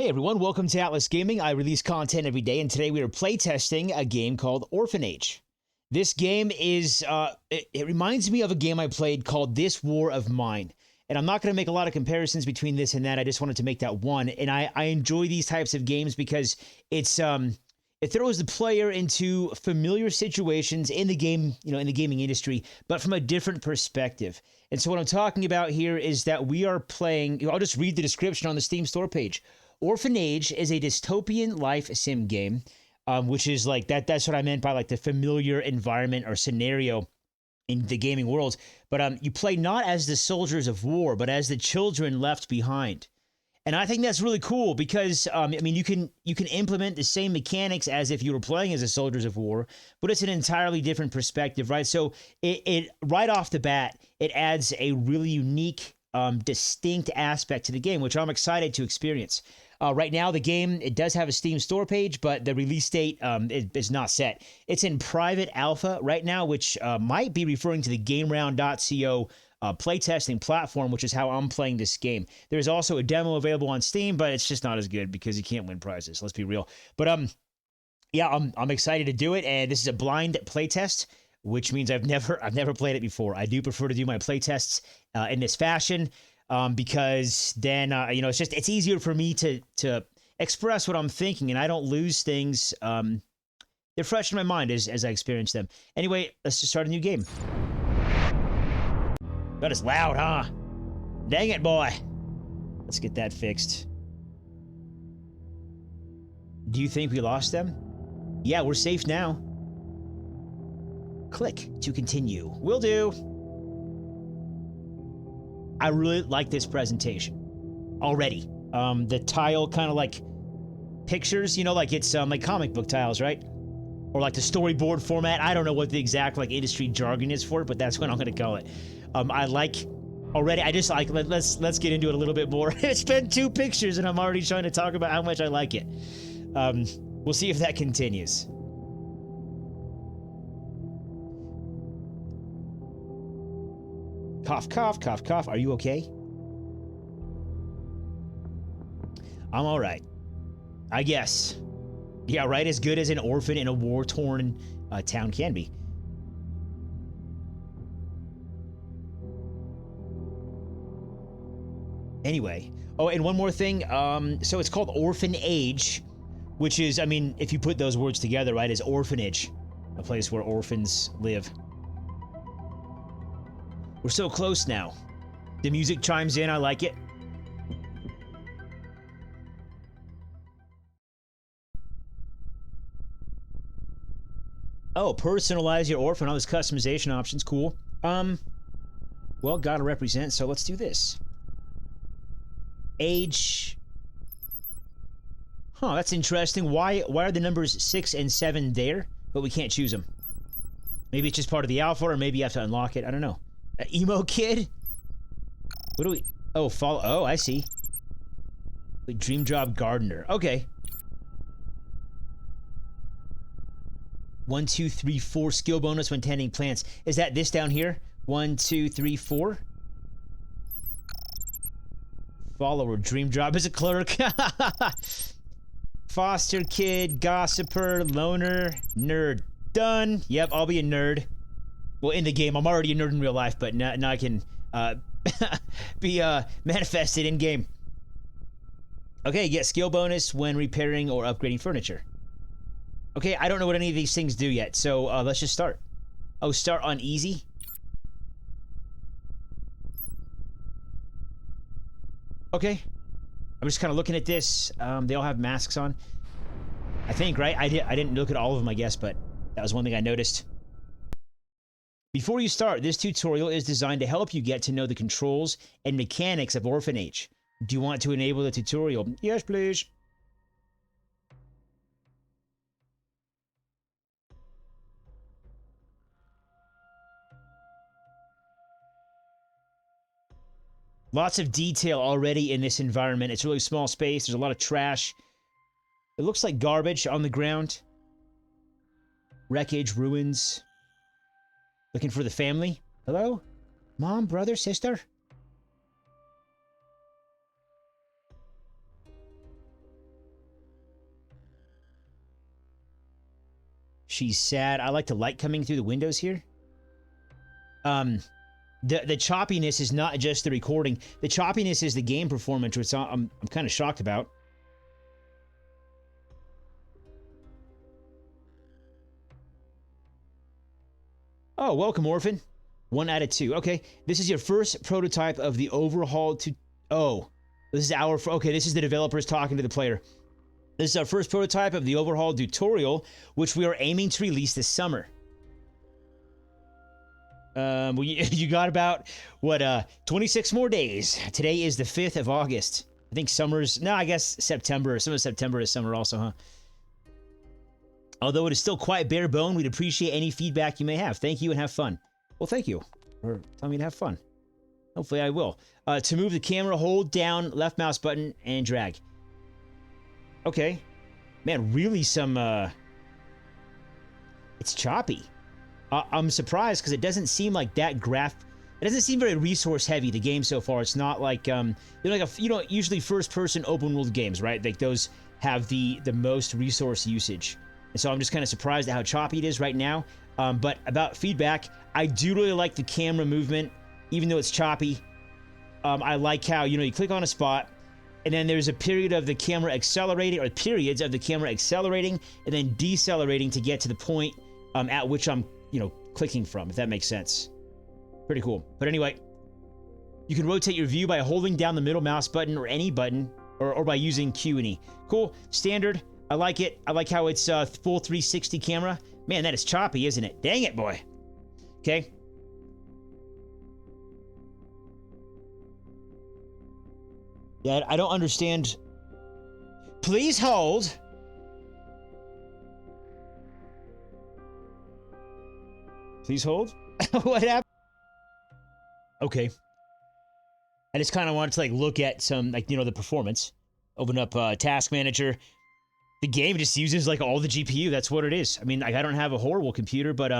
Hey everyone, welcome to Atlas Gaming. I release content every day, and today we are playtesting a game called Orphan Age. This game is, it reminds me of a game I played called This War of Mine. And I'm not going to make a lot of comparisons between this and that. I just wanted to make that one. And I enjoy these types of games because it's, it throws the player into familiar situations in the game, in the gaming industry, but from a different perspective. And so what I'm talking about here is that we are playing, I'll just read the description on the Steam store page. Orphan Age is a dystopian life sim game, which is like that's what I meant by like the familiar environment or scenario in the gaming world. But you play not as the soldiers of war, but as the children left behind. And I think that's really cool because I mean you can implement the same mechanics as if you were playing as a soldiers of war, but it's an entirely different perspective, right? So it right off the bat, it adds a really unique, distinct aspect to the game, which I'm excited to experience. Right now, the game, it does have a Steam store page, but the release date is not set. It's in private alpha right now, which might be referring to the GameRound.co playtesting platform, which is how I'm playing this game. There's also a demo available on Steam, but it's just not as good because you can't win prizes. Let's be real. But yeah, I'm excited to do it, and this is a blind playtest, which means I've never played it before. I do prefer to do my playtests in this fashion. Because then, it's easier for me to express what I'm thinking, and I don't lose things. They're fresh in my mind as I experience them. Anyway, let's just start a new game. That is loud, huh? Dang it, boy. Let's get that fixed. Do you think we lost them? Yeah, we're safe now. Click to continue. Will do. I really like this presentation already. The tile kind of like pictures, like it's like comic book tiles, right? Or like the storyboard format. I don't know what the exact like industry jargon is for it, but that's what I'm going to call it. I like already. I just like let's get into it a little bit more. It's been 2 pictures, and I'm already trying to talk about how much I like it. We'll see if that continues. Cough, cough, cough, cough. Are you okay? I'm all right. I guess. Yeah, right, as good as an orphan in a war-torn town can be. Anyway. Oh, and one more thing. So it's called Orphan Age, which is, I mean, if you put those words together, right, is orphanage, a place where orphans live. We're so close now. The music chimes in. I like it. Oh, personalize your orphan. All these customization options. Cool. Well, gotta represent, so let's do this. Age. Huh, that's interesting. Why are the numbers 6 and 7 there, but we can't choose them? Maybe it's just part of the alpha, or maybe you have to unlock it. I don't know. Emo kid? What do we... Oh, follow... Oh, I see. Dream job gardener. Okay. 1, 2, 3, 4 skill bonus when tending plants. Is that this down here? 1, 2, 3, 4? Follower. Dream job as a clerk. Foster kid, gossiper, loner, nerd. Done. Yep, I'll be a nerd. Well, in the game, I'm already a nerd in real life, but now I can be manifested in game. Okay, get skill bonus when repairing or upgrading furniture. Okay, I don't know what any of these things do yet, so let's just start. Oh, start on easy. Okay, I'm just kind of looking at this. They all have masks on, I think, right? I didn't look at all of them, I guess, but that was one thing I noticed. Before you start, this tutorial is designed to help you get to know the controls and mechanics of Orphan Age. Do you want to enable the tutorial? Yes, please. Lots of detail already in this environment. It's a really small space. There's a lot of trash. It looks like garbage on the ground. Wreckage, ruins. Looking for the family? Hello? Mom, brother, sister? She's sad. I like the light coming through the windows here. The choppiness is not just the recording. The choppiness is the game performance, which I'm kind of shocked about. Oh, welcome, Orphan. 1 out of 2. Okay, this is your first prototype of the overhauled to... Oh, this is our... Okay, this is the developers talking to the player. This is our first prototype of the overhauled tutorial, which we are aiming to release this summer. You got about, what, 26 more days. Today is the 5th of August. I think summer's... No, I guess September. Some of September is summer also, huh? Although it is still quite bare bone, we'd appreciate any feedback you may have. Thank you and have fun. Well, thank you for telling me to have fun. Hopefully I will. To move the camera, hold down left mouse button and drag. Okay. Man, really some, It's choppy. I'm surprised because it doesn't seem like that It doesn't seem very resource heavy, the game so far. It's not like, usually first person open world games, right? Like those have the most resource usage. And so I'm just kind of surprised at how choppy it is right now. But about feedback, I do really like the camera movement, even though it's choppy. I like how, you click on a spot, and then there's a period of the camera accelerating, or periods of the camera accelerating, and then decelerating to get to the point at which I'm, clicking from, if that makes sense. Pretty cool. But anyway, you can rotate your view by holding down the middle mouse button or any button, or by using Q and E. Cool. Standard. I like it. I like how it's full 360 camera. Man, that is choppy, isn't it? Dang it, boy. Okay. Yeah, I don't understand. Please hold. Please hold. What happened? Okay. I just kind of wanted to look at some the performance. Open up Task Manager. The game just uses all the GPU. That's what it is. I mean, I don't have a horrible computer, but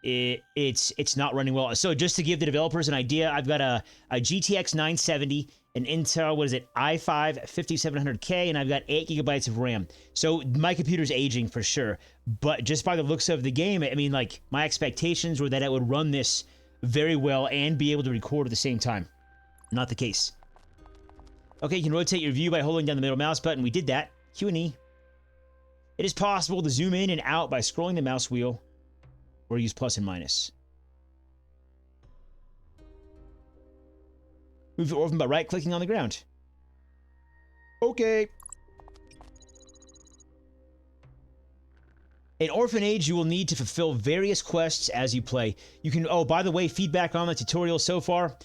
it's not running well. So just to give the developers an idea, I've got a GTX 970, an Intel, i5 5700K, and I've got 8 gigabytes of RAM. So my computer's aging for sure. But just by the looks of the game, I mean, my expectations were that it would run this very well and be able to record at the same time. Not the case. Okay, you can rotate your view by holding down the middle mouse button. We did that. Q and E. It is possible to zoom in and out by scrolling the mouse wheel or use plus and minus. Move the orphan by right-clicking on the ground. Okay. In Orphan Age, you will need to fulfill various quests as you play. You can... Oh, by the way, feedback on the tutorial so far.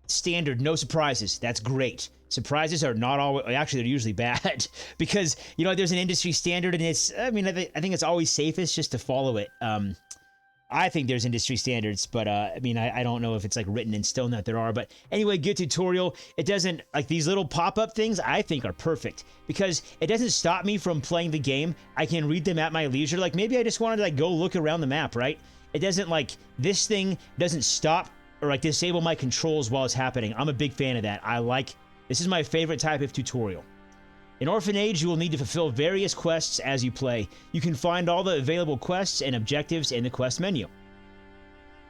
Standard, no surprises. That's great. Surprises are not always... Actually, they're usually bad. Because, there's an industry standard, and it's... I mean, I think it's always safest just to follow it. I think there's industry standards, but, I mean, I don't know if it's, written in stone that there are. But anyway, good tutorial. It doesn't... these little pop-up things, I think, are perfect. Because it doesn't stop me from playing the game. I can read them at my leisure. Maybe I just wanted to, go look around the map, right? It doesn't, this thing doesn't stop or, disable my controls while it's happening. I'm a big fan of that. This is my favorite type of tutorial. In Orphan Age, you will need to fulfill various quests as you play. You can find all the available quests and objectives in the quest menu.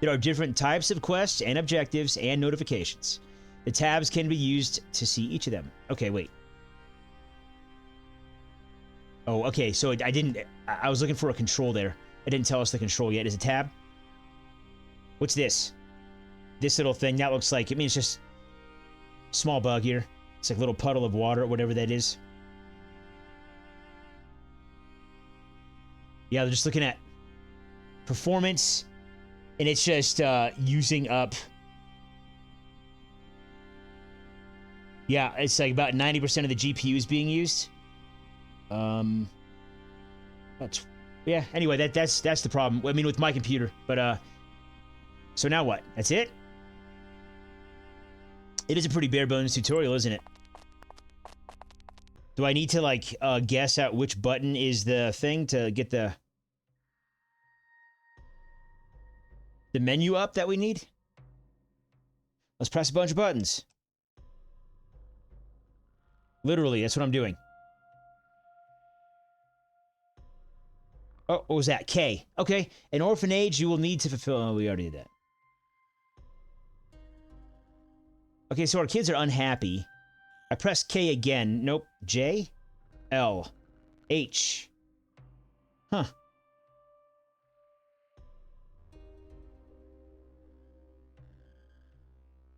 There are different types of quests and objectives and notifications. The tabs can be used to see each of them. Okay, wait. Oh, okay, so I was looking for a control there. It didn't tell us the control yet. Is it tab? What's this? This little thing, that looks like... I mean, it's just... Small bug here. It's a little puddle of water, whatever that is. Yeah, they're just looking at performance, and it's just using up... Yeah, it's about 90% of the GPU is being used. Yeah, anyway, that's the problem. I mean, with my computer, but so now what? That's it? It is a pretty bare bones tutorial, isn't it? Do I need to guess out which button is the thing to get the menu up that we need? Let's press a bunch of buttons. Literally, that's what I'm doing. Oh, what was that? K. Okay. An orphan age, you will need to fulfill. Oh, we already did that. Okay, so our kids are unhappy. I press K again. Nope. J. L. H. Huh.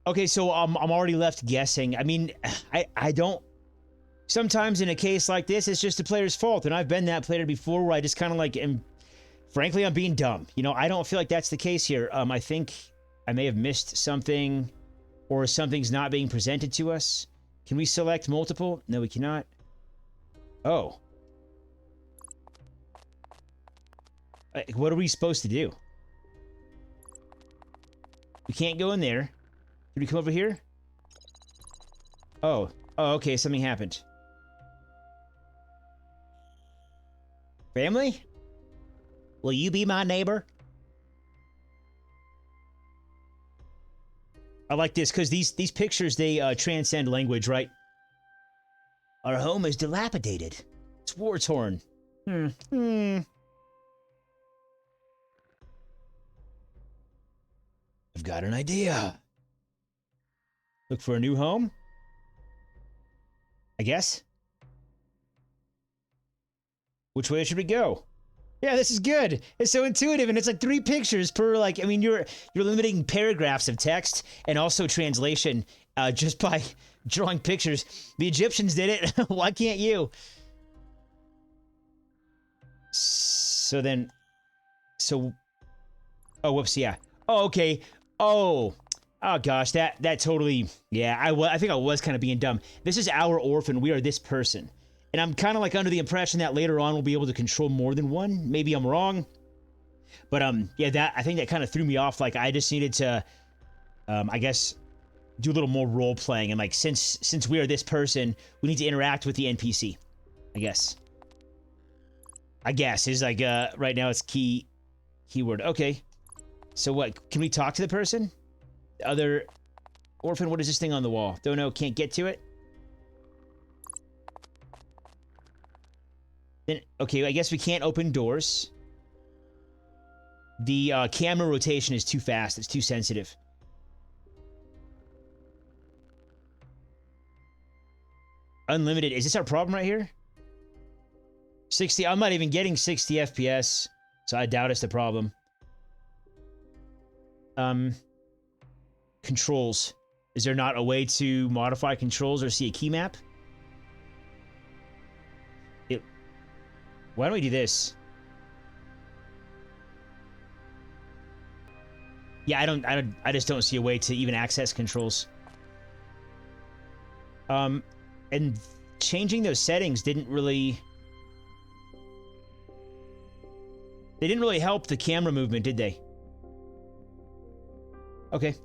Okay, so I'm already left guessing. I mean, I don't... Sometimes in a case like this, it's just the player's fault, and I've been that player before where I just kind of like am... Frankly, I'm being dumb. You know, I don't feel like that's the case here. I think I may have missed something, or something's not being presented to us. Can we select multiple? No, we cannot. Oh. What are we supposed to do? We can't go in there. Did we come over here? Oh. Oh, okay, something happened. Family? Will you be my neighbor? I like this, because these pictures, they transcend language, right? Our home is dilapidated. It's war-torn. I've got an idea. Look for a new home? I guess? Which way should we go? Yeah, this is good. It's so intuitive, and it's like 3 pictures per, like, I mean, you're limiting paragraphs of text and also translation just by drawing pictures. The Egyptians did it. Why can't you? So then, oh, whoops, yeah. Oh, okay. Oh gosh, that totally, yeah, I think I was kind of being dumb. This is our orphan. We are this person. And I'm kind of like under the impression that later on we'll be able to control more than one. Maybe I'm wrong. But yeah, I think that kind of threw me off. Like I just needed to, I guess, do a little more role playing. And like since we are this person, we need to interact with the NPC. I guess is like right now it's keyword. Okay. So what? Can we talk to the person? The other orphan. What is this thing on the wall? Don't know. Can't get to it. Then, okay, I guess we can't open doors. The camera rotation is too fast. It's too sensitive. Unlimited. Is this our problem right here? 60. I'm not even getting 60 FPS, so I doubt it's the problem. Controls. Is there not a way to modify controls or see a key map? Why don't we do this? Yeah, I just don't see a way to even access controls. And changing those settings didn't really... They didn't really help the camera movement, did they? Okay.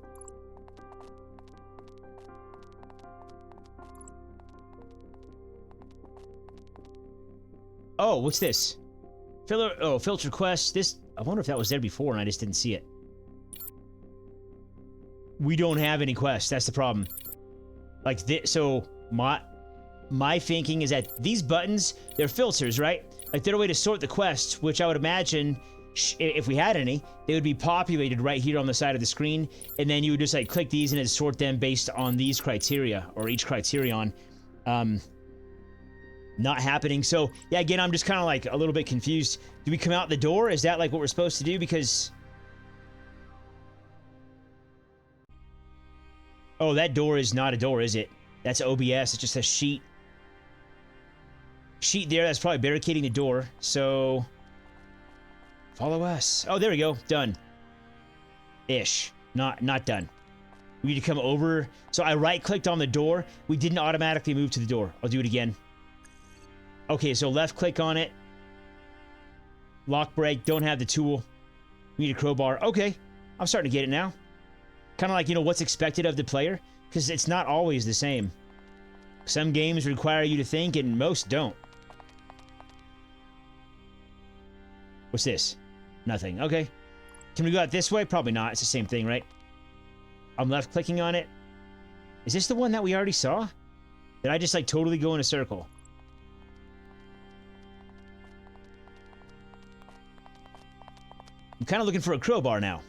Oh, what's this? Filter quest. This, I wonder if that was there before and I just didn't see it. We don't have any quests. That's the problem. Like this, so my thinking is that these buttons, they're filters, right? Like they're a way to sort the quests, which I would imagine, if we had any, they would be populated right here on the side of the screen, and then you would just like click these and it'd sort them based on these criteria, or each criterion. Not happening. So yeah, again, I'm just kind of like a little bit confused. Do we come out the door? Is that like what we're supposed to do? Because oh, that door is not a door, is it? That's OBS. It's just a sheet there that's probably barricading the door. So follow us. Oh, there we go. Done. Ish. Not done. We need to come over. So I right clicked on the door. We didn't automatically move to the door. I'll do it again. Okay, so left click on it. Lock break, don't have the tool. We need a crowbar. Okay, I'm starting to get it now. Kind of like, you know, what's expected of the player, because it's not always the same. Some games require you to think, and most don't. What's this? Nothing. Okay. Can we go out this way? Probably not. It's the same thing, right? I'm left clicking on it. Is this the one that we already saw? Did I just, like, totally go in a circle? I'm kind of looking for a crowbar now.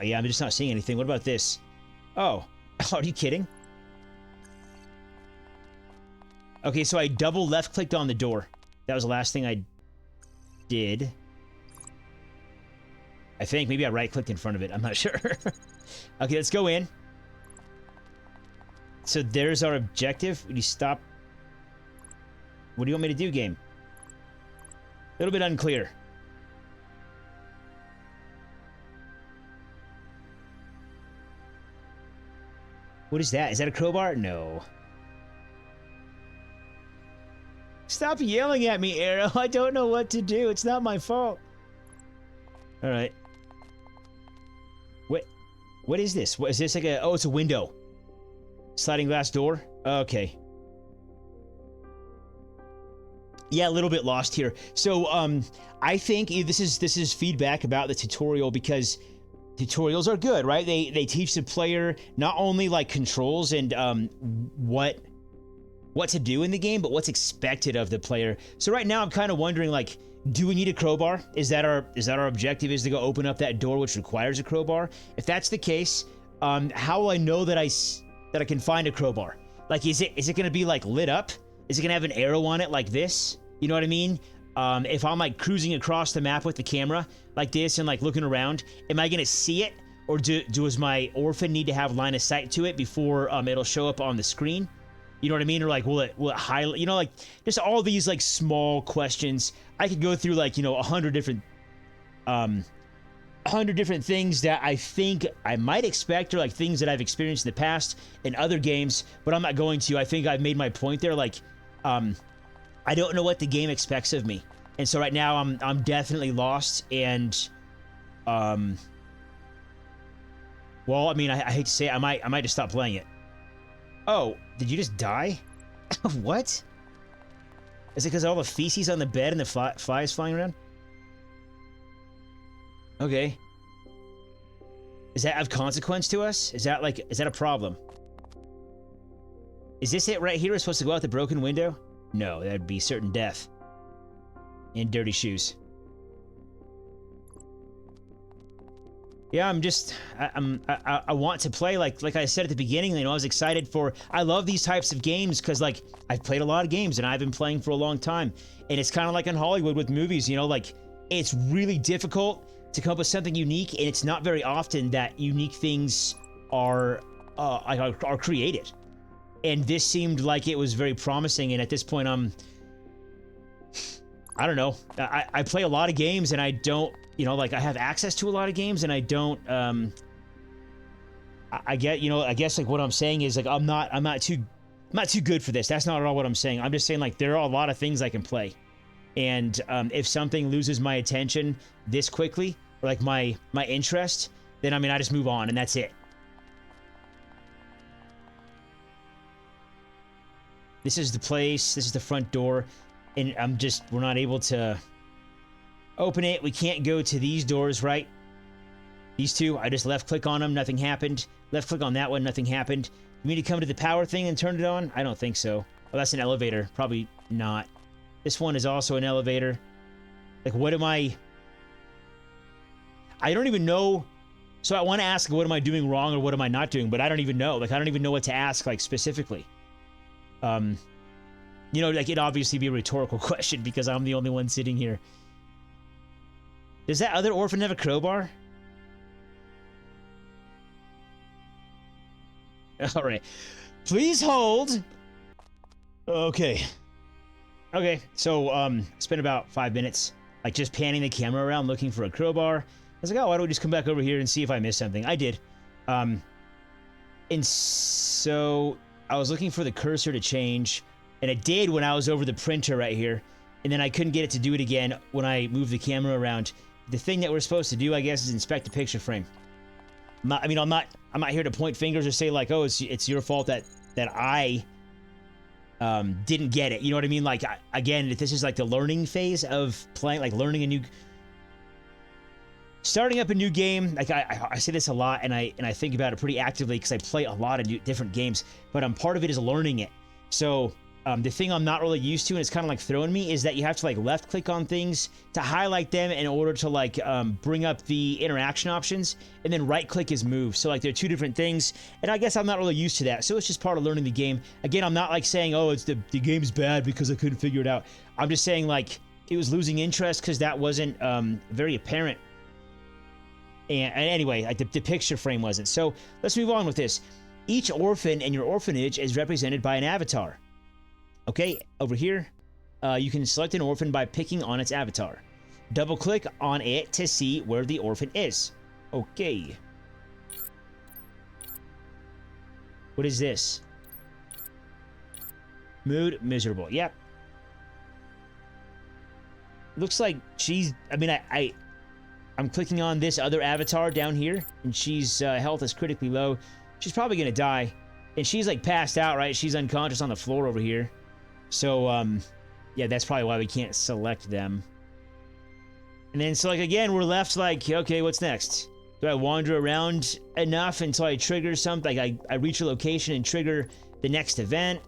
Yeah, I'm just not seeing anything. What about this? Oh, are you kidding? Okay, so I double left-clicked on the door. That was the last thing I did. I think. Maybe I right-clicked in front of it. I'm not sure. Okay, let's go in. So there's our objective. Would you stop? What do you want me to do, game? A little bit unclear. What is that? Is that a crowbar? No. Stop yelling at me, Arrow. I don't know what to do. It's not my fault. All right. What is this? What is this like a... Oh, it's a window. Sliding glass door? Okay. Yeah, a little bit lost here. So, I think this is feedback about the tutorial because tutorials are good, right? They teach the player not only like controls and what to do in the game, but what's expected of the player. So right now I'm kind of wondering, like, do we need a crowbar? Is that our objective, is to go open up that door which requires a crowbar? If that's the case, how will I know that I can find a crowbar? Like, is it going to be like lit up? Is it going to have an arrow on it like this? You know what I mean? If I'm like cruising across the map with the camera like this and like looking around, am I going to see it? Or does my orphan need to have line of sight to it before it'll show up on the screen? You know what I mean? Or like, will it highlight, you know, like just all these like small questions. I could go through like, you know, 100 different things that I think I might expect, or like things that I've experienced in the past in other games, but I'm not going to. I think I've made my point there. Like, I don't know what the game expects of me. And so right now I'm definitely lost. And, well, I mean, I hate to say it, I might just stop playing it. Oh, did you just die? What? Is it because all the feces on the bed and the flies flying around? Okay. Is that of consequence to us? Is that a problem? Is this it right here? We're supposed to go out the broken window? No, that'd be certain death. And dirty shoes. Yeah, I want to play, like I said at the beginning, you know, I was excited for, I love these types of games because, like, I've played a lot of games and I've been playing for a long time. And it's kind of like in Hollywood with movies, you know, like, it's really difficult to come up with something unique, and it's not very often that unique things are created. And this seemed like it was very promising, and at this point, I don't know. I play a lot of games, and I don't, you know, like, I have access to a lot of games, and I don't, I get, you know, I guess, like, what I'm saying is, like, I'm not too good for this. That's not at all what I'm saying. I'm just saying, like, there are a lot of things I can play. And if something loses my attention this quickly, or like my interest, then, I mean, I just move on, and that's it. This is the place, this is the front door, and we're not able to open it. We can't go to these doors, right? These two, I just left click on them, nothing happened. Left click on that one, nothing happened. You mean to come to the power thing and turn it on? I don't think so. Oh, that's an elevator. Probably not. This one is also an elevator. Like, what am I don't even know. So I want to ask, what am I doing wrong or what am I not doing? But I don't even know. Like, I don't even know what to ask, like, specifically. You know, like, it'd obviously be a rhetorical question because I'm the only one sitting here. Does that other orphan have a crowbar? All right. Please hold. Okay. Okay, so, spent about 5 minutes, like, just panning the camera around looking for a crowbar. I was like, oh, why don't we just come back over here and see if I missed something? I did. And so I was looking for the cursor to change, and it did when I was over the printer right here, and then I couldn't get it to do it again when I moved the camera around. The thing that we're supposed to do, I guess, is inspect the picture frame. I'm not here to point fingers or say, like, oh, it's your fault that I didn't get it. You know what I mean? Like, again, this is like the learning phase of playing, like starting up a new game. Like, I say this a lot, and I think about it pretty actively because I play a lot of different games, but part of it is learning it. So the thing I'm not really used to, and it's kind of like throwing me, is that you have to like left click on things to highlight them in order to like bring up the interaction options, and then right click is move. So like they're two different things, and I guess I'm not really used to that. So it's just part of learning the game. Again, I'm not like saying, oh, it's the game's bad because I couldn't figure it out. I'm just saying like it was losing interest because that wasn't very apparent. And anyway, like the picture frame wasn't. So let's move on with this. Each orphan in your orphanage is represented by an avatar. Okay, over here, you can select an orphan by picking on its avatar. Double click on it to see where the orphan is. Okay. What is this? Mood, miserable. Yep. Looks like she's, I mean, I'm clicking on this other avatar down here, and she's health is critically low. She's probably gonna die. And she's like passed out, right? She's unconscious on the floor over here. So, yeah, that's probably why we can't select them. And then, so like, again, we're left like, okay, what's next? Do I wander around enough until I trigger something? Like, I reach a location and trigger the next event?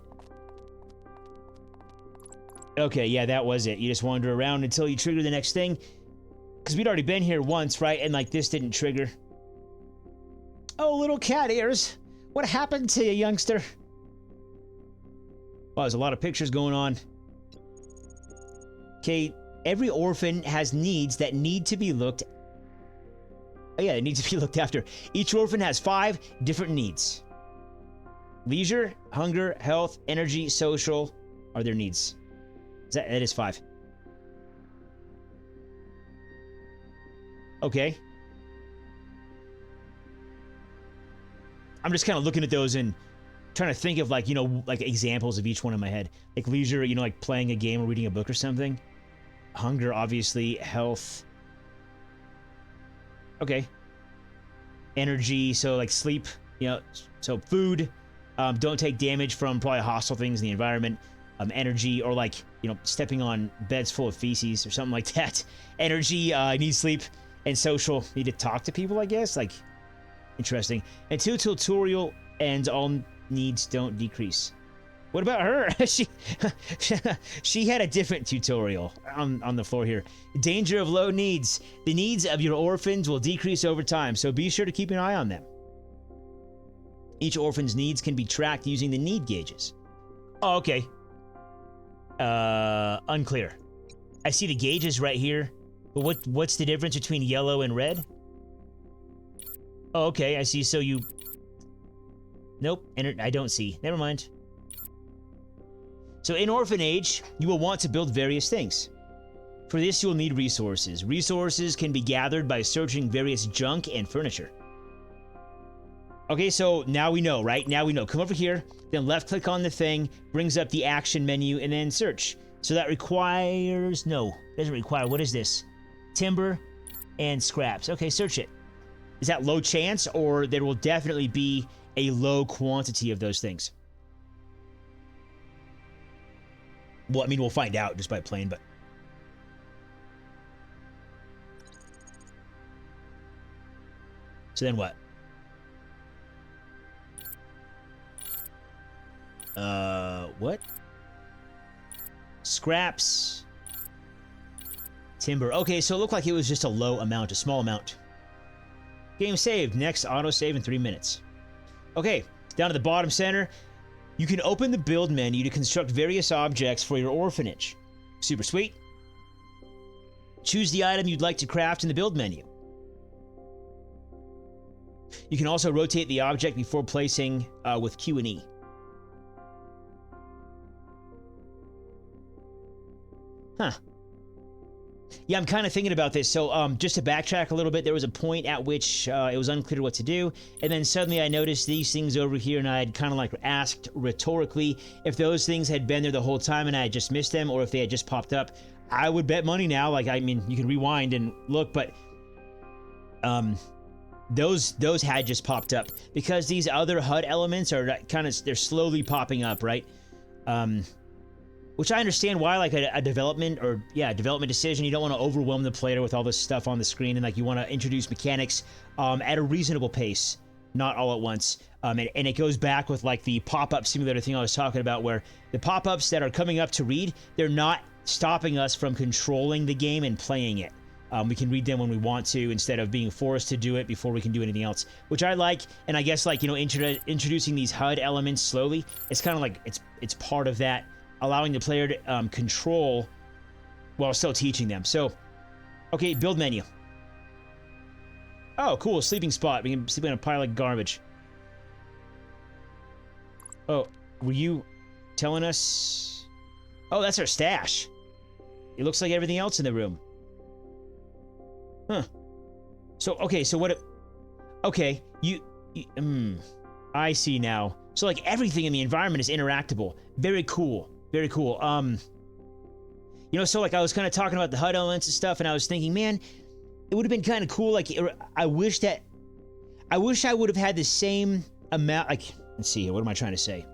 Okay, yeah, that was it. You just wander around until you trigger the next thing. Because we'd already been here once, right? And, like, this didn't trigger. Oh, little cat ears. What happened to you, youngster? Wow, there's a lot of pictures going on. Okay, every orphan has needs that need to be looked... Oh yeah, it needs to be looked after. Each orphan has 5 different needs. Leisure, hunger, health, energy, social are their needs. That is 5. Okay. I'm just kind of looking at those and trying to think of, like, you know, like examples of each one in my head. Like leisure, you know, like playing a game or reading a book or something. Hunger, obviously. Health. Okay. Energy, so like sleep, you know, so food. Don't take damage from probably hostile things in the environment. Energy, or like, you know, stepping on beds full of feces or something like that. Energy, need sleep. And social, need to talk to people, I guess. Like, interesting. And tutorial, and all needs don't decrease. What about her? she had a different tutorial on the floor here. Danger of low needs. The needs of your orphans will decrease over time, so be sure to keep an eye on them. Each orphan's needs can be tracked using the need gauges. Oh, okay. Unclear. I see the gauges right here, but what's the difference between yellow and red? Oh, okay, I see. So you... Nope, I don't see. Never mind. So in Orphan Age, you will want to build various things. For this, you will need resources. Resources can be gathered by searching various junk and furniture. Okay, so now we know, right? Now we know. Come over here, then left-click on the thing, brings up the action menu, and then search. So that requires... No, doesn't require. What is this? Timber and scraps. Okay, search it. Is that low chance, or there will definitely be a low quantity of those things? Well, I mean, we'll find out just by playing, but... So then what? What? Scraps. Timber. Okay, so it looked like it was just a low amount, a small amount. Game saved. Next autosave in 3 minutes. Okay, down to the bottom center, you can open the build menu to construct various objects for your orphanage. Super sweet. Choose the item you'd like to craft in the build menu. You can also rotate the object before placing with Q and E. Huh. Yeah, I'm kind of thinking about this. So, just to backtrack a little bit, there was a point at which it was unclear what to do, and then suddenly I noticed these things over here, and I had kind of like asked rhetorically if those things had been there the whole time and I had just missed them, or if they had just popped up. I would bet money now. Like, I mean, you can rewind and look, but those had just popped up because these other HUD elements are kind of, they're slowly popping up, right? Which I understand why, like a development decision, you don't want to overwhelm the player with all this stuff on the screen, and like you want to introduce mechanics at a reasonable pace. not all at once. And it goes back with like the pop-up simulator thing I was talking about, where the pop-ups that are coming up to read, they're not stopping us from controlling the game and playing it. We can read them when we want to instead of being forced to do it before we can do anything else, which I like. And I guess, like, you know, introducing these HUD elements slowly, it's kind of like it's part of that, allowing the player to control while still teaching them. So, okay, build menu. Oh, cool, sleeping spot. We can sleep on a pile of garbage. Oh, were you telling us? Oh, that's our stash. It looks like everything else in the room. Huh. So, okay, so what... Okay, I see now. So, like, everything in the environment is interactable. Very cool. Very cool. You know, so, like, I was kind of talking about the HUD elements and stuff, and I was thinking, man, it would have been kind of cool, like, I wish I would have had the same amount, like, let's see here, what am I trying to say?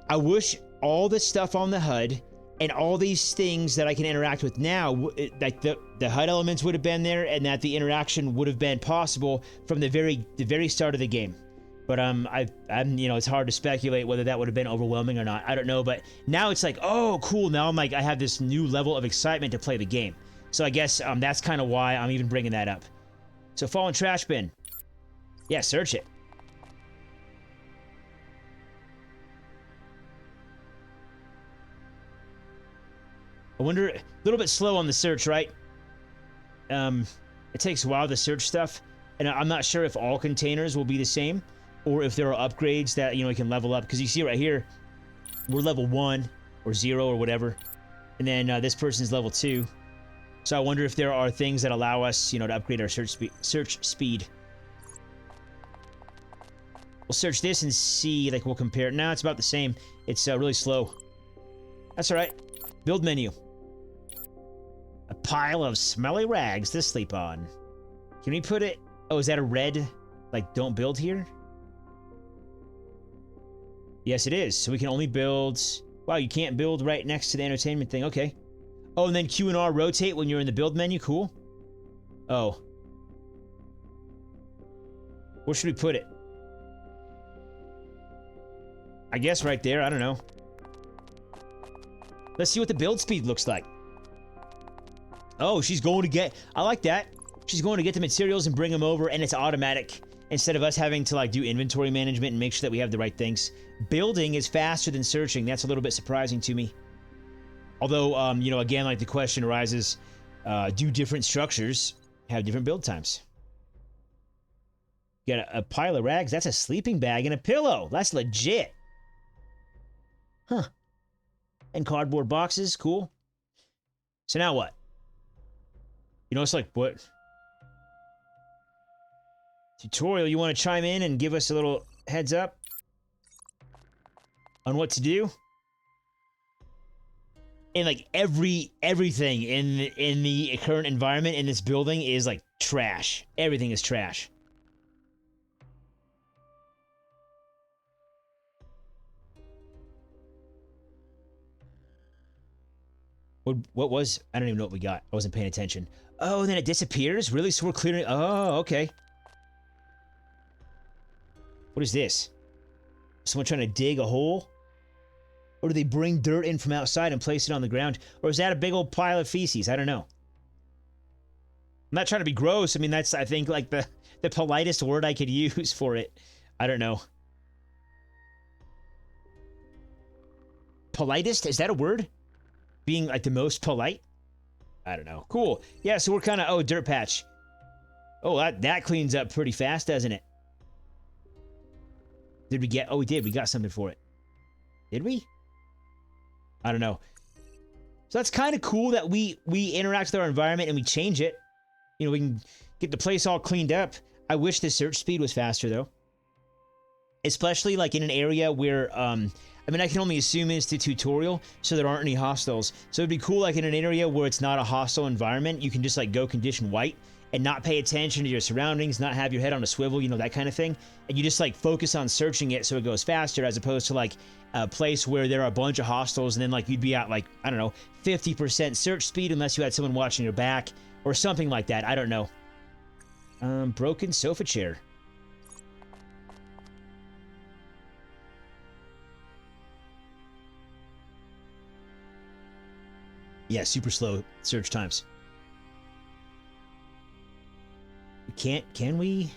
I wish all the stuff on the HUD and all these things that I can interact with now, like the HUD elements would have been there, and that the interaction would have been possible from the very start of the game. But I'm you know, it's hard to speculate whether that would have been overwhelming or not. I don't know, but now it's like, oh, cool. Now I'm like, I have this new level of excitement to play the game. So I guess that's kind of why I'm even bringing that up. So fallen trash bin. Yeah, search it. I wonder, a little bit slow on the search, right? It takes a while to search stuff, and I'm not sure if all containers will be the same, or if there are upgrades that, you know, you can level up, because you see right here, we're level 1, or 0, or whatever, and then this person's level 2, so I wonder if there are things that allow us, you know, to upgrade our search speed. We'll search this and see, like, we'll compare. No, it's about the same. It's really slow. That's all right. Build menu. A pile of smelly rags to sleep on. Can we put it... Oh, is that a red, like, don't build here? Yes, it is. So we can only build... Wow, you can't build right next to the entertainment thing. Okay. Oh, and then Q and R rotate when you're in the build menu. Cool. Oh. Where should we put it? I guess right there. I don't know. Let's see what the build speed looks like. Oh, she's going to get... I like that. She's going to get the materials and bring them over, and it's automatic. Instead of us having to, like, do inventory management and make sure that we have the right things. Building is faster than searching. That's a little bit surprising to me. Although, you know, again, like, the question arises, do different structures have different build times? You got a pile of rags. That's a sleeping bag and a pillow. That's legit. Huh. And cardboard boxes. Cool. So now what? You know, it's like, what? Tutorial, you want to chime in and give us a little heads up on what to do? And like everything in the current environment in this building is like trash. Everything is trash. What was... I don't even know what we got. I wasn't paying attention. Oh, and then it disappears? Really? So we're clearing... Oh, okay. What is this? Someone trying to dig a hole? Or do they bring dirt in from outside and place it on the ground? Or is that a big old pile of feces? I don't know. I'm not trying to be gross. I mean, that's, I think, like the politest word I could use for it. I don't know. Politest? Is that a word? Being, like, the most polite? I don't know. Cool. Yeah, so we're kind of... Oh, dirt patch. Oh, that cleans up pretty fast, doesn't it? Did we get... Oh, we did. We got something for it. Did we? I don't know. So that's kind of cool that we interact with our environment and we change it. You know, we can get the place all cleaned up. I wish the search speed was faster, though. Especially, like, in an area where... I mean, I can only assume it's the tutorial, so there aren't any hostiles. So it'd be cool, like, in an area where it's not a hostile environment, you can just, like, go condition white and not pay attention to your surroundings, not have your head on a swivel, you know, that kind of thing. And you just, like, focus on searching it so it goes faster, as opposed to, like, a place where there are a bunch of hostiles and then, like, you'd be at, like, I don't know, 50% search speed unless you had someone watching your back or something like that. I don't know. Broken sofa chair. Yeah, super slow search times. Can we?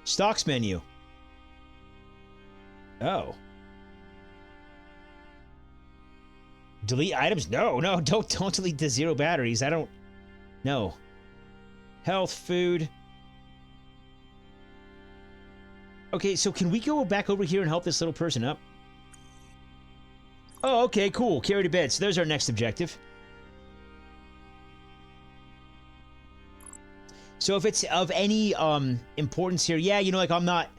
Stocks menu. Oh. Delete items? No, don't delete the 0 batteries. I don't. No. Health, food. Okay, so can we go back over here and help this little person up? Oh, okay, cool. Carry to bed. So there's our next objective. So if it's of any importance here, yeah, you know, like I'm not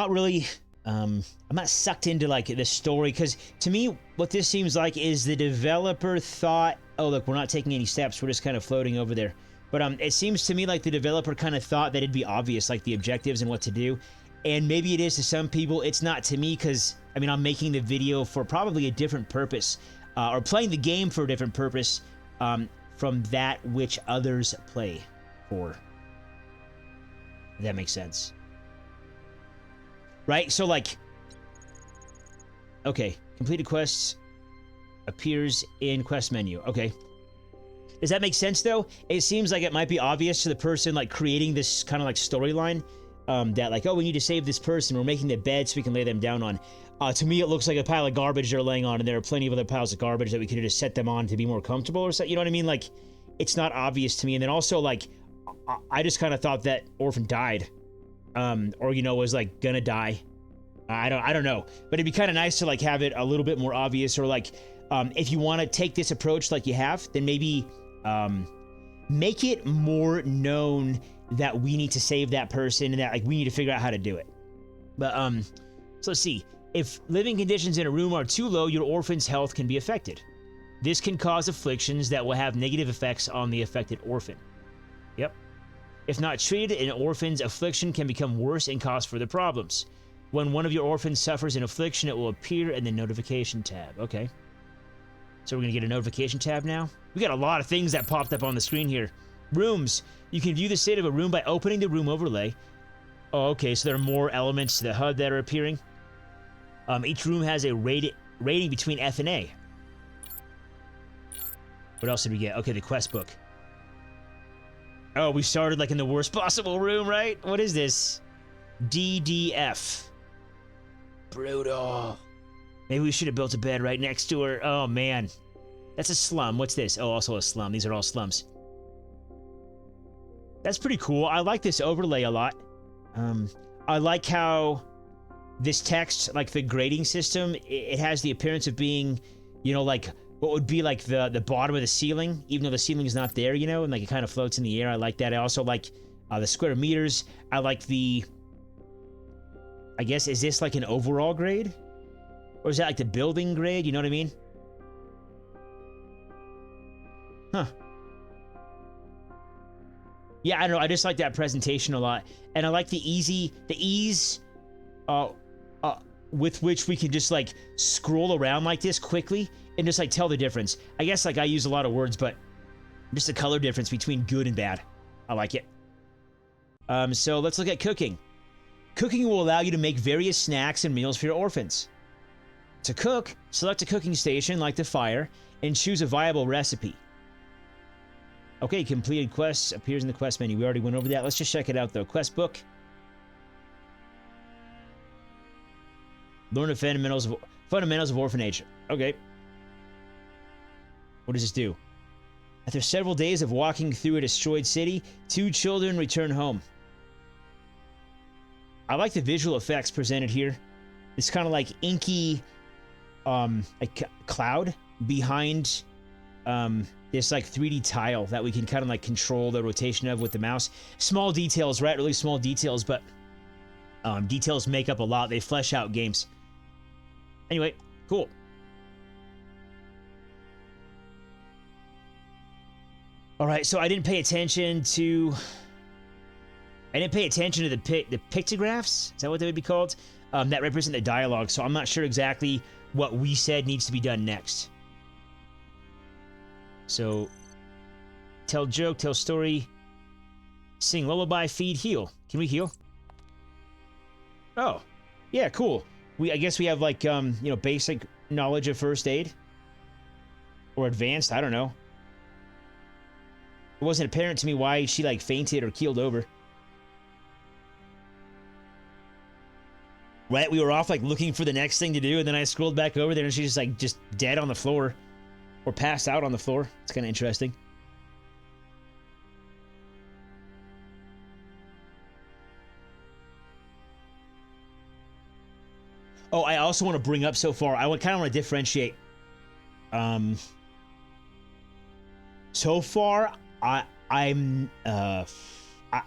really I'm not sucked into like the story, because to me what this seems like is the developer thought, oh look, we're not taking any steps, we're just kind of floating over there. But it seems to me like the developer kind of thought that it'd be obvious, like the objectives and what to do. And maybe it is to some people, it's not to me, because I mean, I'm making the video for probably a different purpose, or playing the game for a different purpose from that which others play for. If that makes sense. Right? So, like, okay, completed quests appears in quest menu. Okay. Does that make sense, though? It seems like it might be obvious to the person, like, creating this kind of, like, storyline, that, like, oh, we need to save this person. We're making the bed so we can lay them down on. To me, it looks like a pile of garbage they're laying on, and there are plenty of other piles of garbage that we could have just set them on to be more comfortable or something. You know what I mean? Like, it's not obvious to me. And then also, like, I just kind of thought that Orphan died, or, you know, was, like, gonna die. I don't know. But it'd be kind of nice to, like, have it a little bit more obvious, or, like, if you want to take this approach like you have, then maybe make it more known that we need to save that person and that, like, we need to figure out how to do it. But so let's see. If living conditions in a room are too low, your orphan's health can be affected. This can cause afflictions that will have negative effects on the affected orphan. Yep. If not treated, an orphan's affliction can become worse and cause further problems. When one of your orphans suffers an affliction, it will appear in the notification tab. Okay. So we're going to get a notification tab now. We got a lot of things that popped up on the screen here. Rooms. You can view the state of a room by opening the room overlay. Oh, okay, so there are more elements to the HUD that are appearing. Each room has a rating between F and A. What else did we get? Okay, the quest book. Oh, we started like in the worst possible room, right? What is this? DDF. Brutal. Maybe we should have built a bed right next to her. Oh, man. That's a slum. What's this? Oh, also a slum. These are all slums. That's pretty cool. I like this overlay a lot. I like how this text, like the grading system, it has the appearance of being, you know, like what would be like the bottom of the ceiling, even though the ceiling is not there, you know, and like it kind of floats in the air. I like that. I also like the square meters. I like the, I guess, is this like an overall grade? Or is that like the building grade? You know what I mean? Huh. Yeah, I don't know. I just like that presentation a lot. And I like the ease with which we can just like scroll around like this quickly and just like tell the difference. I guess like I use a lot of words, but just the color difference between good and bad. I like it. So let's look at cooking. Cooking will allow you to make various snacks and meals for your orphans. To cook, select a cooking station like the fire and choose a viable recipe. Okay, completed quests appears in the quest menu. We already went over that. Let's just check it out though. Quest book. Learn the fundamentals of Orphan Age. Okay. What does this do? After several days of walking through a destroyed city, 2 children return home. I like the visual effects presented here. It's kind of like inky like cloud behind this like 3D tile that we can kind of like control the rotation of with the mouse. Small details, right? Really small details, but details make up a lot. They flesh out games. Anyway, cool. All right, so I didn't pay attention to the pictographs. Is that what they would be called? That represent the dialogue. So I'm not sure exactly what we said needs to be done next. So, tell joke, tell story, sing lullaby, feed, heal. Can we heal? Oh, yeah, cool. I guess we have like, you know, basic knowledge of first aid. Or advanced, I don't know. It wasn't apparent to me why she, like, fainted or keeled over. Right, we were off, like, looking for the next thing to do, and then I scrolled back over there, and she's, like, just dead on the floor. Or passed out on the floor. It's kind of interesting. Oh, I also want to bring up so far, I kind of want to differentiate. So far, I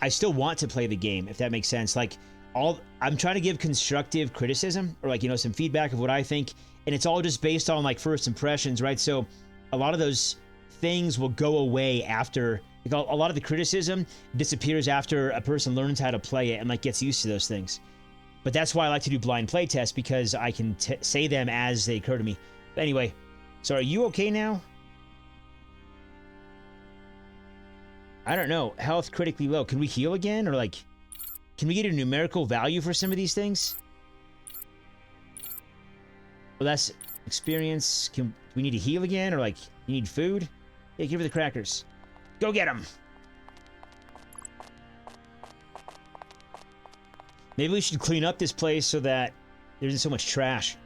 still want to play the game, if that makes sense. Like, I'm trying to give constructive criticism, or, like, you know, some feedback of what I think, and it's all just based on, like, first impressions, right? So a lot of those things will go away after, like, a lot of the criticism disappears after a person learns how to play it and, like, gets used to those things. But that's why I like to do blind play tests, because I can say them as they occur to me. But anyway, so are you okay now? I don't know. Health critically low. Can we heal again? Or, like, can we get a numerical value for some of these things? Well, that's experience. Do we need to heal again? Or, like, you need food? Yeah, give her the crackers. Go get them! Maybe we should clean up this place so that there isn't so much trash.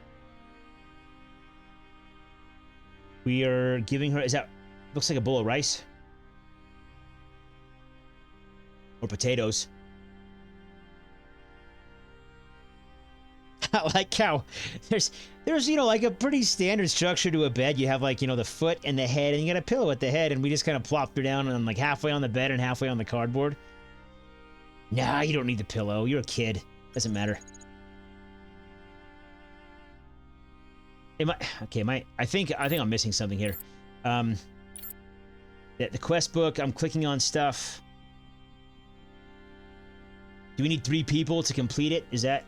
We are giving her... Is that... Looks like a bowl of rice. Or potatoes. I like how there's, you know, like a pretty standard structure to a bed. You have, like, you know, the foot and the head, and you got a pillow at the head, and we just kind of plopped her down and, like, halfway on the bed and halfway on the cardboard. Nah, you don't need the pillow. You're a kid. Doesn't matter. I think I'm missing something here. The quest book, I'm clicking on stuff. Do we need 3 people to complete it? Is that...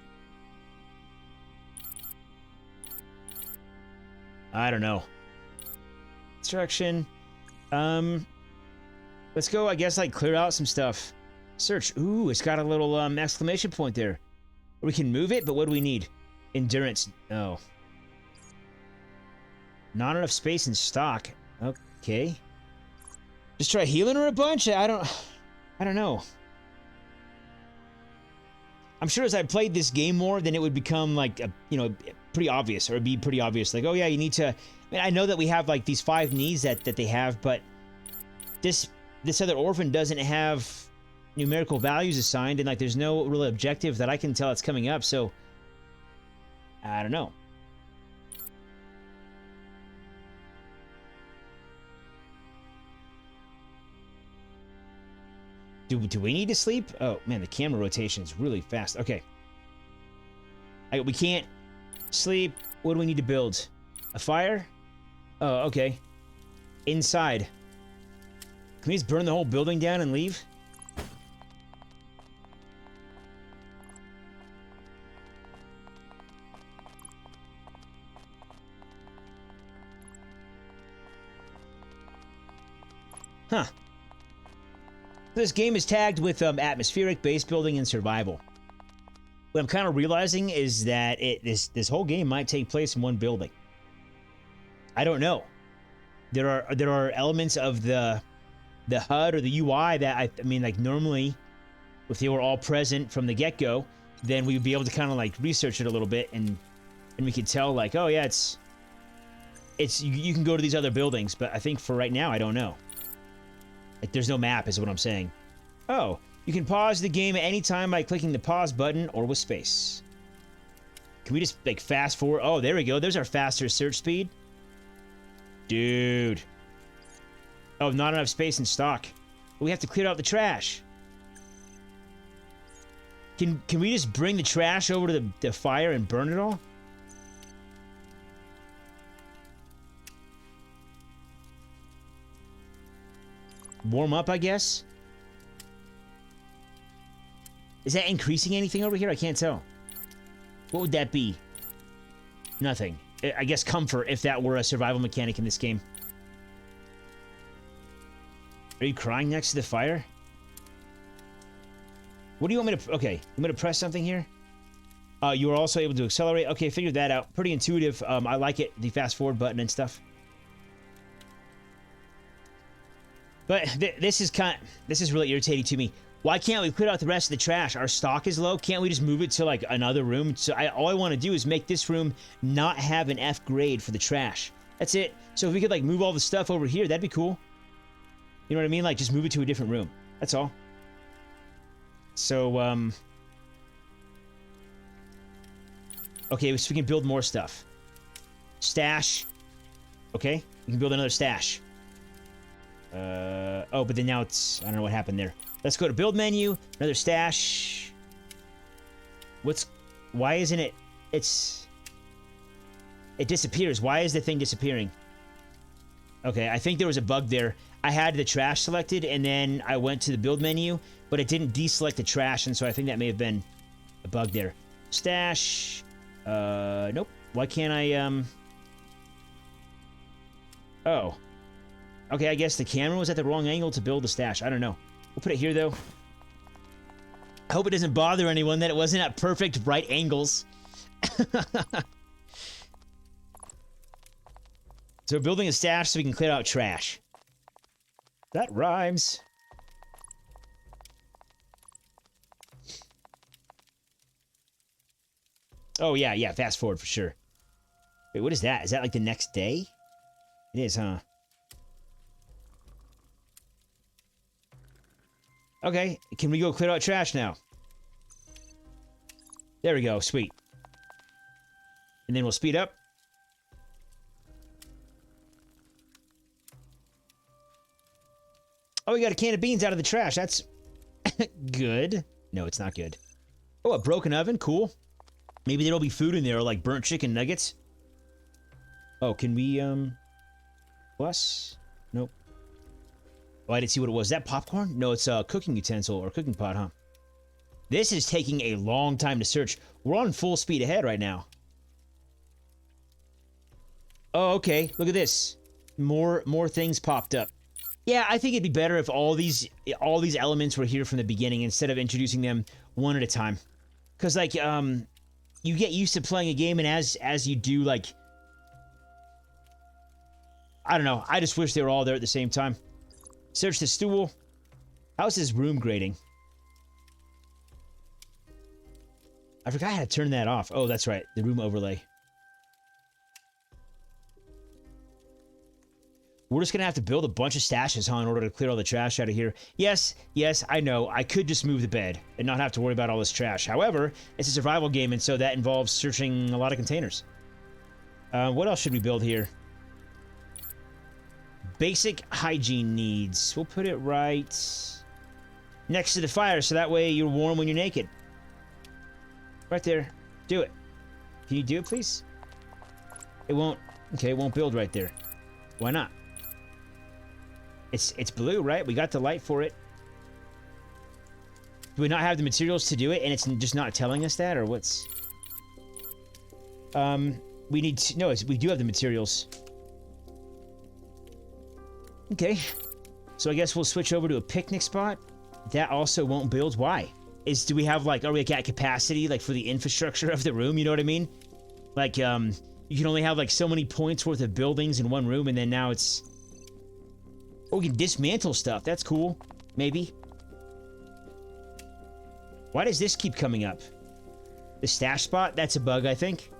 I don't know. Instruction. Let's go, I guess, like, clear out some stuff. Search. Ooh, it's got a little exclamation point there. We can move it, but what do we need? Endurance. Oh. Not enough space in stock. Okay. Just try healing her a bunch? I don't know. I'm sure as I played this game more, then it would become, like, you know, pretty obvious, or it'd be pretty obvious. Like, oh yeah, you need to... I mean, I know that we have, like, these 5 needs that they have, but this other orphan doesn't have numerical values assigned, and, like, there's no real objective that I can tell it's coming up, so I don't know. Do we need to sleep? Oh man, the camera rotation is really fast. Okay, we can't sleep. What do we need to build? A fire? Oh, okay. Inside. Can we just burn the whole building down and leave? Huh. This game is tagged with atmospheric, base building, and survival. What I'm kind of realizing is that this whole game might take place in one building. I don't know. There are elements of the HUD or the UI that I mean, like, normally, if they were all present from the get-go, then we'd be able to kind of, like, research it a little bit, and we could tell, like, oh yeah, it's you can go to these other buildings, but I think for right now, I don't know. Like, there's no map, is what I'm saying. Oh, you can pause the game at any time by clicking the pause button or with space. Can we just, like, fast forward? Oh, there we go. There's our faster search speed. Dude. Oh, not enough space in stock. We have to clear out the trash. Can we just bring the trash over to the fire and burn it all? Warm up, I guess? Is that increasing anything over here? I can't tell. What would that be? Nothing. I guess comfort, if that were a survival mechanic in this game. Are you crying next to the fire? What do you want me to... Okay, I'm going to press something here. You are also able to accelerate. Okay, figured that out. Pretty intuitive. I like it. The fast forward button and stuff. But this is really irritating to me. Why can't we clear out the rest of the trash? Our stock is low. Can't we just move it to like another room? So all I want to do is make this room not have an F grade for the trash. That's it. So if we could like move all the stuff over here, that'd be cool. You know what I mean? Like just move it to a different room. That's all. So, okay, so we can build more stuff. Stash. Okay, we can build another stash. Oh, but then now it's... I don't know what happened there. Let's go to build menu. Another stash. What's... Why isn't it... It's... It disappears. Why is the thing disappearing? Okay, I think there was a bug there. I had the trash selected, and then I went to the build menu, but it didn't deselect the trash, and so I think that may have been a bug there. Stash... Nope. Why can't I, Oh. Okay, I guess the camera was at the wrong angle to build the stash. I don't know. We'll put it here, though. I hope it doesn't bother anyone that it wasn't at perfect right angles. So we're building a stash so we can clear out trash. That rhymes. Oh, yeah, fast forward for sure. Wait, what is that? Is that like the next day? It is, huh? Okay, can we go clear out trash now? There we go, sweet. And then we'll speed up. Oh, we got a can of beans out of the trash. That's good. No, it's not good. Oh, a broken oven. Cool. Maybe there'll be food in there, like burnt chicken nuggets. Oh, can we, plus? Nope. Oh, I didn't see what it was. Is that popcorn? No, it's a cooking utensil or cooking pot, huh? This is taking a long time to search. We're on full speed ahead right now. Oh, okay. Look at this. More things popped up. Yeah, I think it'd be better if all these elements were here from the beginning instead of introducing them one at a time. Cause like you get used to playing a game, and as you do, like, I don't know. I just wish they were all there at the same time. Search the stool. How's this room grading? I forgot how to turn that off. Oh, that's right. The room overlay. We're just going to have to build a bunch of stashes, huh, in order to clear all the trash out of here. Yes, I know. I could just move the bed and not have to worry about all this trash. However, it's a survival game, and so that involves searching a lot of containers. What else should we build here? Basic hygiene needs. We'll put it right next to the fire, so that way you're warm when you're naked. Right there. Do it. Can you do it, please? It won't... Okay, it won't build right there. Why not? It's blue, right? We got the light for it. Do we not have the materials to do it, and it's just not telling us that, or what's... We need to... No, we do have the materials. Okay. So I guess we'll switch over to a picnic spot. That also won't build. Why? Do we have, like... Are we at capacity, like, for the infrastructure of the room? You know what I mean? Like, you can only have, like, so many points worth of buildings in one room, and then now it's... Oh, we can dismantle stuff. That's cool. Maybe. Why does this keep coming up? The stash spot? That's a bug, I think.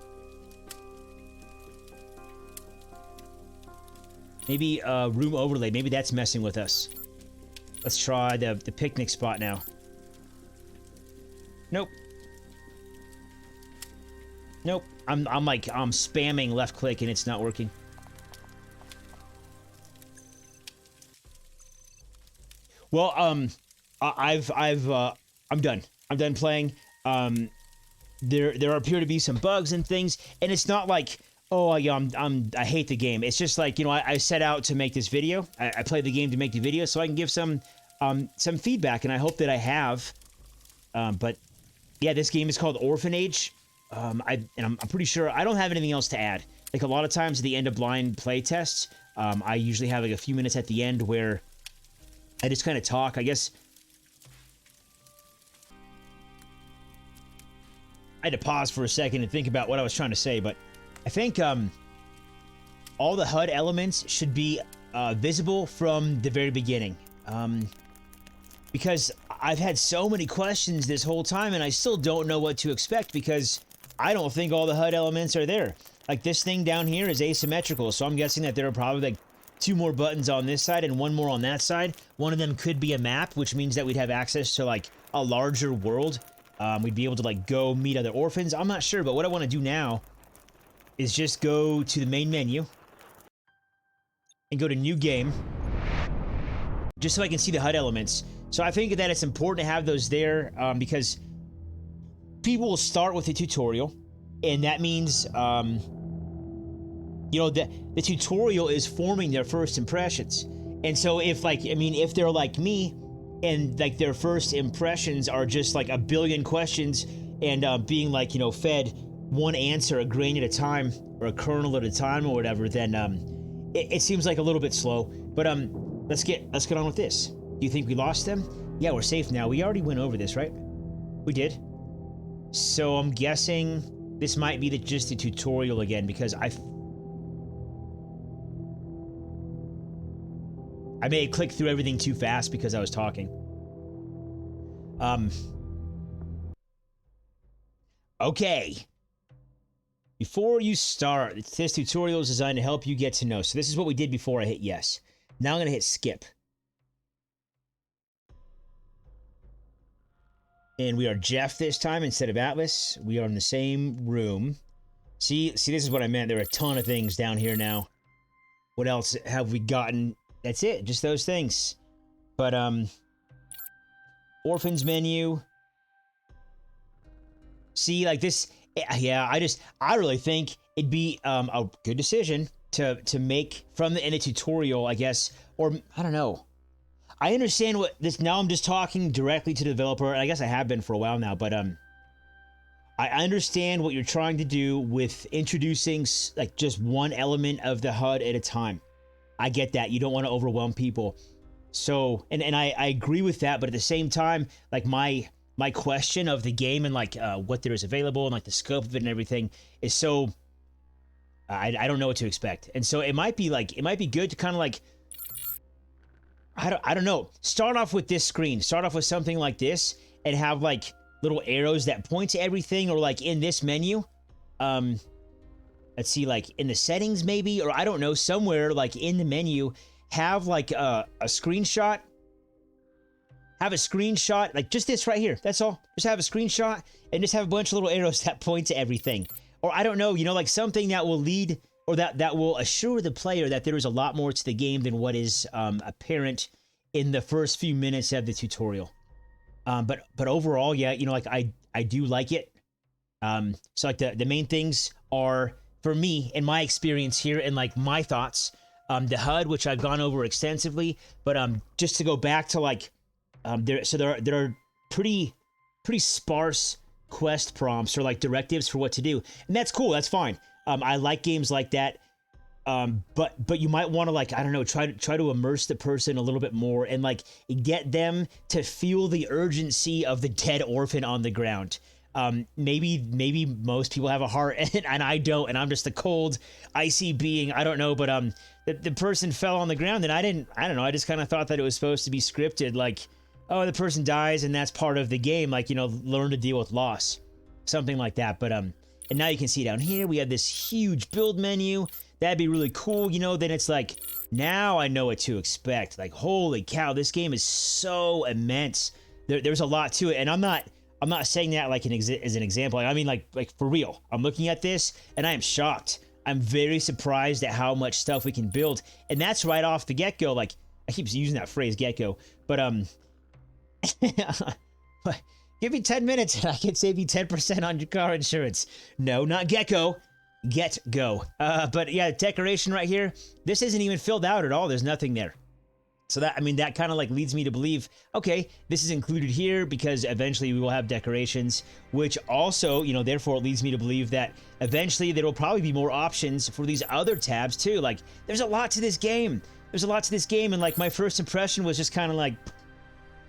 Maybe room overlay. Maybe that's messing with us. Let's try the picnic spot now. Nope. Nope. I'm spamming left click and it's not working. Well, I'm done. I'm done playing. There appear to be some bugs and things, and it's not like, oh, I hate the game. It's just like, you know, I set out to make this video. I played the game to make the video so I can give some feedback, and I hope that I have. But yeah, this game is called Orphan Age. I'm pretty sure I don't have anything else to add. Like a lot of times at the end of blind playtests, I usually have like a few minutes at the end where I just kind of talk. I guess I had to pause for a second and think about what I was trying to say, but I think all the HUD elements should be visible from the very beginning. Because I've had so many questions this whole time, and I still don't know what to expect because I don't think all the HUD elements are there. Like, this thing down here is asymmetrical, so I'm guessing that there are probably like 2 more buttons on this side and 1 more on that side. One of them could be a map, which means that we'd have access to like a larger world. We'd be able to like go meet other orphans. I'm not sure, but what I want to do now is just go to the main menu and go to new game, just so I can see the HUD elements. So I think that it's important to have those there because people will start with a tutorial, and that means, you know, the tutorial is forming their first impressions. And so if like, I mean, if they're like me and like their first impressions are just like a billion questions and being like, you know, fed one answer, a grain at a time or a kernel at a time or whatever, then it seems like a little bit slow. But let's get on with this. Do you think we lost them? Yeah, we're safe now. We already went over this, right? We did. So I'm guessing this might be just the tutorial again because I may have clicked through everything too fast because I was talking. Okay. Before you start, this tutorial is designed to help you get to know. So this is what we did before I hit yes. Now I'm going to hit skip. And we are Jeff this time instead of Atlas. We are in the same room. See, this is what I meant. There are a ton of things down here now. What else have we gotten? That's it, just those things. But, orphans menu. See, like this, yeah, I really think it'd be a good decision to make from in a tutorial, I guess, or I don't know. I understand what this, now I'm just talking directly to the developer, and I guess I have been for a while now, but I understand what you're trying to do with introducing like just one element of the HUD at a time. I get that. You don't want to overwhelm people. So, and I agree with that, but at the same time, like my question of the game and like what there is available and like the scope of it and everything is so, I don't know what to expect. And so it might be good to kind of like, I don't know, start off with this screen, start off with something like this and have like little arrows that point to everything, or like in this menu, let's see, like in the settings maybe, or I don't know, somewhere like in the menu, have like a screenshot, like just this right here, that's all. Just have a screenshot and just have a bunch of little arrows that point to everything. Or I don't know, you know, like something that will lead, or that will assure the player that there is a lot more to the game than what is apparent in the first few minutes of the tutorial. But overall, yeah, you know, like I do like it. So like the main things are, for me, in my experience here and like my thoughts, the HUD, which I've gone over extensively, but just to go back to like, there are pretty sparse quest prompts or like directives for what to do, and that's cool. That's fine. I like games like that. But you might want to, like, I don't know, try to immerse the person a little bit more and like get them to feel the urgency of the dead orphan on the ground. Maybe most people have a heart and I don't, and I'm just a cold, icy being. I don't know, but the person fell on the ground and I don't know. I just kind of thought that it was supposed to be scripted, like, oh, the person dies and that's part of the game, like, you know, learn to deal with loss, something like that. But and now you can see down here we have this huge build menu. That'd be really cool, you know. Then it's like, now I know what to expect. Like, holy cow, this game is so immense. There's a lot to it, and I'm not saying that like as an example. I mean, like for real. I'm looking at this and I am shocked. I'm very surprised at how much stuff we can build, and that's right off the get-go. Like, I keep using that phrase, get-go, but give me 10 minutes and I can save you 10% on your car insurance. No, not get-go. Get go. But yeah, decoration right here, this isn't even filled out at all. There's nothing there. So that, I mean, that kind of like leads me to believe, okay, this is included here because eventually we will have decorations, which also, you know, therefore it leads me to believe that eventually there will probably be more options for these other tabs too. Like, there's a lot to this game. And like my first impression was just kind of like,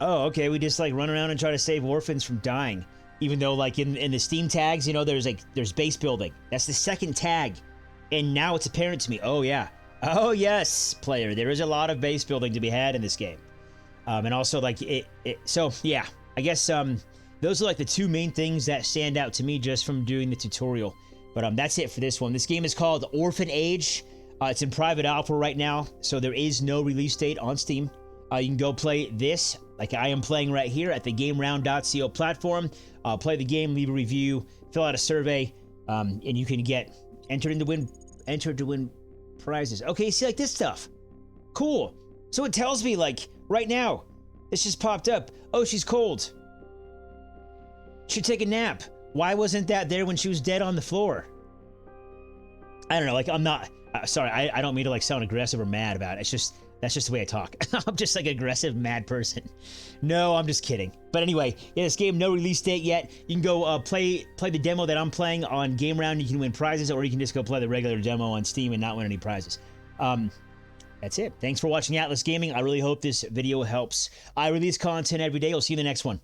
oh, okay, we just like run around and try to save orphans from dying. Even though, like, in the Steam tags, you know, there's base building. That's the second tag. And now it's apparent to me, oh, yeah, Oh yes, player. There is a lot of base building to be had in this game, and also like so yeah, I guess those are like the two main things that stand out to me just from doing the tutorial. But that's it for this one. This game is called Orphan Age. It's in private alpha right now, so there is no release date on Steam. You can go play this like I am playing right here at the GameRound.co platform. Play the game, leave a review, fill out a survey, and you can get entered to win prizes. Okay, see, like this stuff. Cool. So it tells me, like, right now, this just popped up. Oh, she's cold. Should take a nap. Why wasn't that there when she was dead on the floor? I don't know, like, I'm not... sorry, I don't mean to, like, sound aggressive or mad about it. It's just... That's just the way I talk. I'm just like an aggressive, mad person. No, I'm just kidding. But anyway, yeah, this game, no release date yet. You can go play the demo that I'm playing on Game Round. You can win prizes, or you can just go play the regular demo on Steam and not win any prizes. That's it. Thanks for watching Atlas Gaming. I really hope this video helps. I release content every day. I'll see you in the next one.